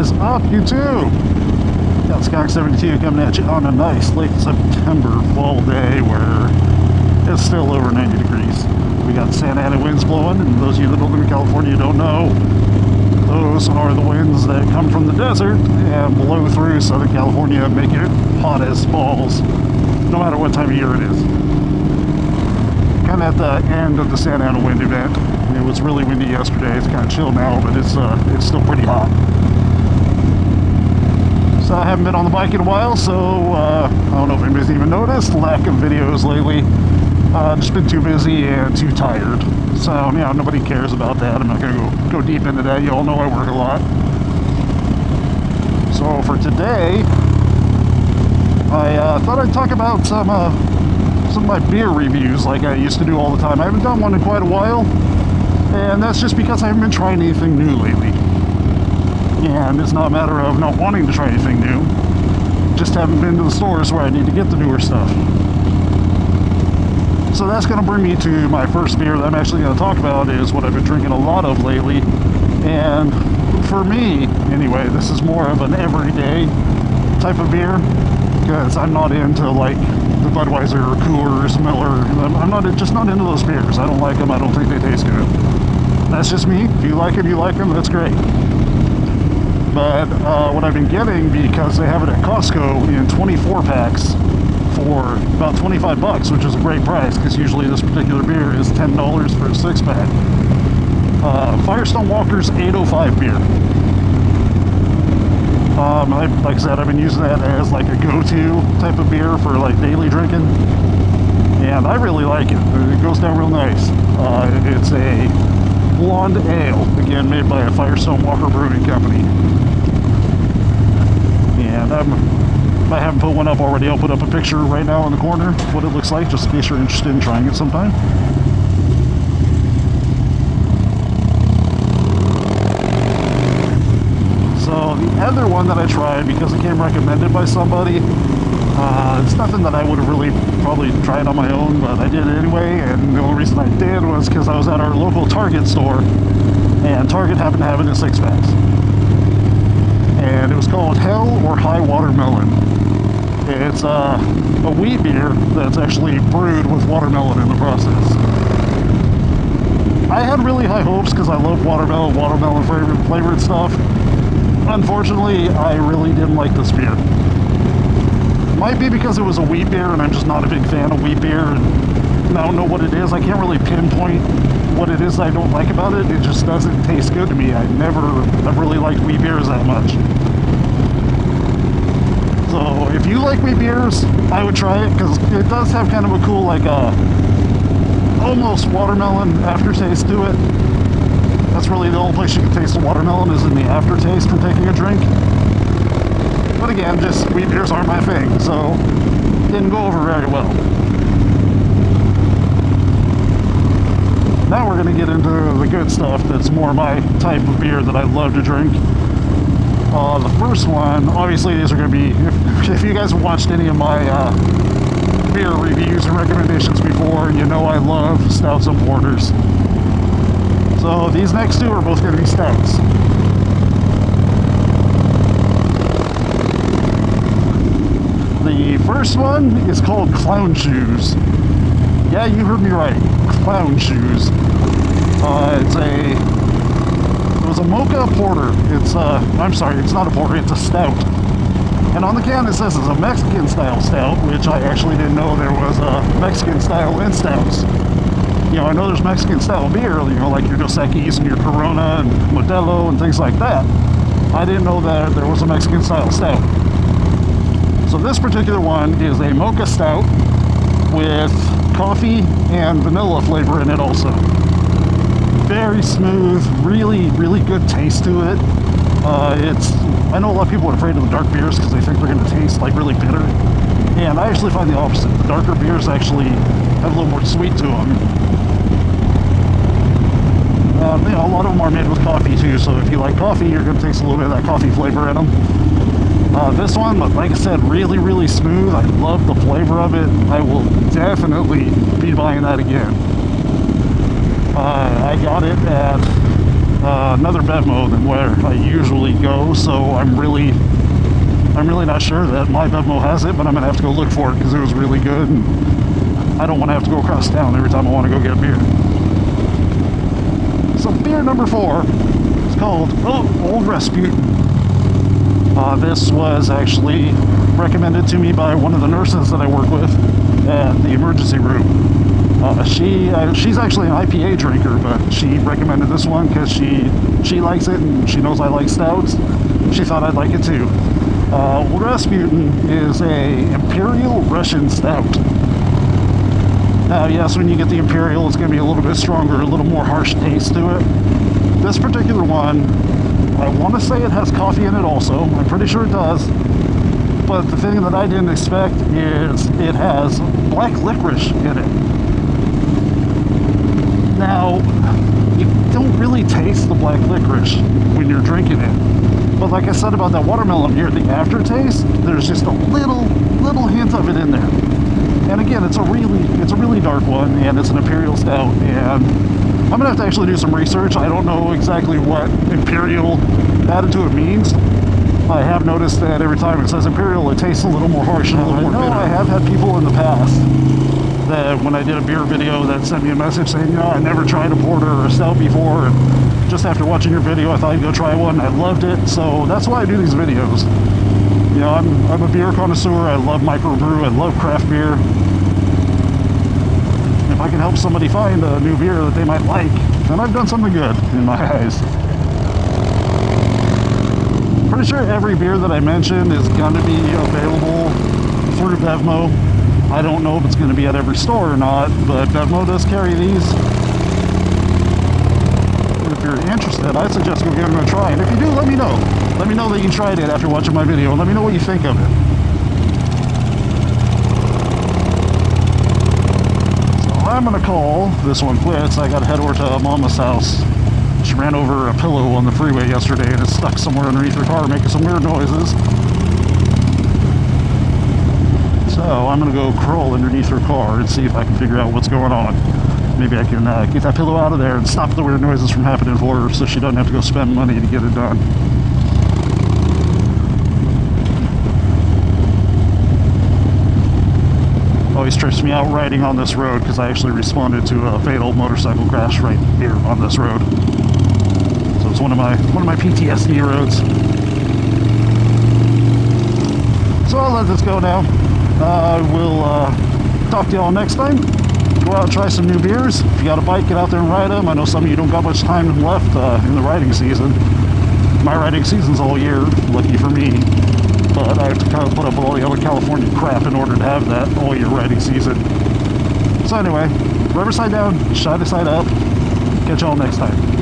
is up, YouTube? Got Skunk72 coming at you on a nice late September fall day where it's still over 90 degrees. We got Santa Ana winds blowing, and those of you that don't live in California don't know, those are the winds that come from the desert and blow through Southern California and make it hot as balls, no matter what time of year it is. Kind of at the end of the Santa Ana wind event. It was really windy yesterday. It's kind of chill now, but it's still pretty hot. So I haven't been on the bike in a while, so I don't know if anybody's even noticed. Lack of videos lately. Just been too busy and too tired. So, yeah, nobody cares about that. I'm not going to go deep into that. You all know I work a lot. So for today, I thought I'd talk about some of my beer reviews like I used to do all the time. I haven't done one in quite a while, and that's just because I haven't been trying anything new lately. And it's not a matter of not wanting to try anything new, just haven't been to the stores where I need to get the newer stuff. So that's going to bring me to my first beer that I'm actually going to talk about, is what I've been drinking a lot of lately. And for me, anyway, this is more of an everyday type of beer, because I'm not into like the Budweiser or Coors, Miller. I'm just not into those beers. I don't like them. I don't think they taste good. That's just me. If you like them, you like them. That's great. But what I've been getting, because they have it at Costco in 24 packs for about 25 bucks, which is a great price, because usually this particular beer is $10 for a 6-pack. Firestone Walker's 805 beer. Like I said, I've been using that as like a go-to type of beer for like daily drinking, and I really like it. It goes down real nice. It's a blonde ale, again made by a Firestone Walker Brewing Company. And if I haven't put one up already, I'll put up a picture right now in the corner of what it looks like, just in case you're interested in trying it sometime. So the other one that I tried, because it came recommended by somebody, it's nothing that I would have really probably tried on my own, but I did it anyway, and the only reason I did was because I was at our local Target store, and Target happened to have it in 6-packs. And it was called Hell or High Watermelon. It's a wheat beer that's actually brewed with watermelon in the process. I had really high hopes because I love watermelon flavored stuff. Unfortunately, I really didn't like this beer. Might be because it was a wheat beer and I'm just not a big fan of wheat beer, and I don't know what it is. I can't really pinpoint what it is I don't like about it. It just doesn't taste good to me. I've really liked wheat beers that much. So if you like wheat beers, I would try it, because it does have kind of a cool, like almost watermelon aftertaste to it. That's really the only place you can taste the watermelon, is in the aftertaste from taking a drink. But again, just wheat beers aren't my thing, so it didn't go over very well. Now we're going to get into the good stuff that's more my type of beer that I love to drink. The first one, obviously these are going to be, if you guys have watched any of my beer reviews and recommendations before, you know I love stouts and porters. So these next two are both going to be stouts. The first one is called Clown Shoes. Yeah, you heard me right. Clown Shoes. It was a mocha porter. I'm sorry, it's not a porter, it's a stout. And on the can it says it's a Mexican style stout, which I actually didn't know there was a Mexican style in stouts. You know, I know there's Mexican style beer, you know, like your Dos Equis and your Corona and Modelo and things like that. I didn't know that there was a Mexican style stout. So this particular one is a mocha stout with coffee and vanilla flavor in it also. Very smooth, really, really good taste to it. I know a lot of people are afraid of the dark beers because they think they're going to taste like really bitter. And I actually find the opposite. The darker beers actually have a little more sweet to them. You know, a lot of them are made with coffee too, so if you like coffee, you're going to taste a little bit of that coffee flavor in them. This one, like I said, really, really smooth. I love the flavor of it. I will definitely be buying that again. I got it at another Bevmo than where I usually go, so I'm really not sure that my Bevmo has it, but I'm gonna have to go look for it because it was really good, and I don't want to have to go across town every time I want to go get beer. So beer number 4 is called Old Rasputin. This was actually recommended to me by one of the nurses that I work with at the emergency room. She's actually an IPA drinker, but she recommended this one because she likes it and she knows I like stouts. She thought I'd like it too. Old Rasputin is a Imperial Russian stout. Now, yes, when you get the Imperial, it's going to be a little bit stronger, a little more harsh taste to it. This particular one, I want to say it has coffee in it also. I'm pretty sure it does. But the thing that I didn't expect is it has black licorice in it. Now, you don't really taste the black licorice when you're drinking it. But like I said about that watermelon beer, the aftertaste, there's just a little hint of it in there. And again, it's a really dark one, and it's an Imperial stout, and I'm gonna have to actually do some research. I don't know exactly what Imperial added to it means. I have noticed that every time it says Imperial, it tastes a little more harsh and a little more bitter. I have had people in the past that when I did a beer video that sent me a message saying, you know, I never tried a porter or a stout before, and just after watching your video, I thought I'd go try one. I loved it, so that's why I do these videos. You know, I'm a beer connoisseur. I love microbrew. I love craft beer. If I can help somebody find a new beer that they might like, then I've done something good in my eyes. Pretty sure every beer that I mentioned is going to be available through Bevmo. I don't know if it's going to be at every store or not, but Bevmo does carry these. If you're interested, I suggest go give them a try. And if you do, let me know. Let me know that you tried it after watching my video, and let me know what you think of it. So I'm going to call this one quits. I got to head over to Mama's house. She ran over a pillow on the freeway yesterday, and it's stuck somewhere underneath her car making some weird noises. So I'm going to go crawl underneath her car and see if I can figure out what's going on. Maybe I can get that pillow out of there and stop the weird noises from happening for her so she doesn't have to go spend money to get it done. Always trips me out riding on this road because I actually responded to a fatal motorcycle crash right here on this road. So it's one of my PTSD roads. So I'll let this go now. We'll talk to y'all next time. Go out and try some new beers. If you got a bike, get out there and ride them. I know some of you don't got much time left in the riding season. My riding season's all year, lucky for me. But I have to kind of put up with all the other California crap in order to have that all year riding season. So anyway, rubber side down, shiny side up. Catch y'all next time.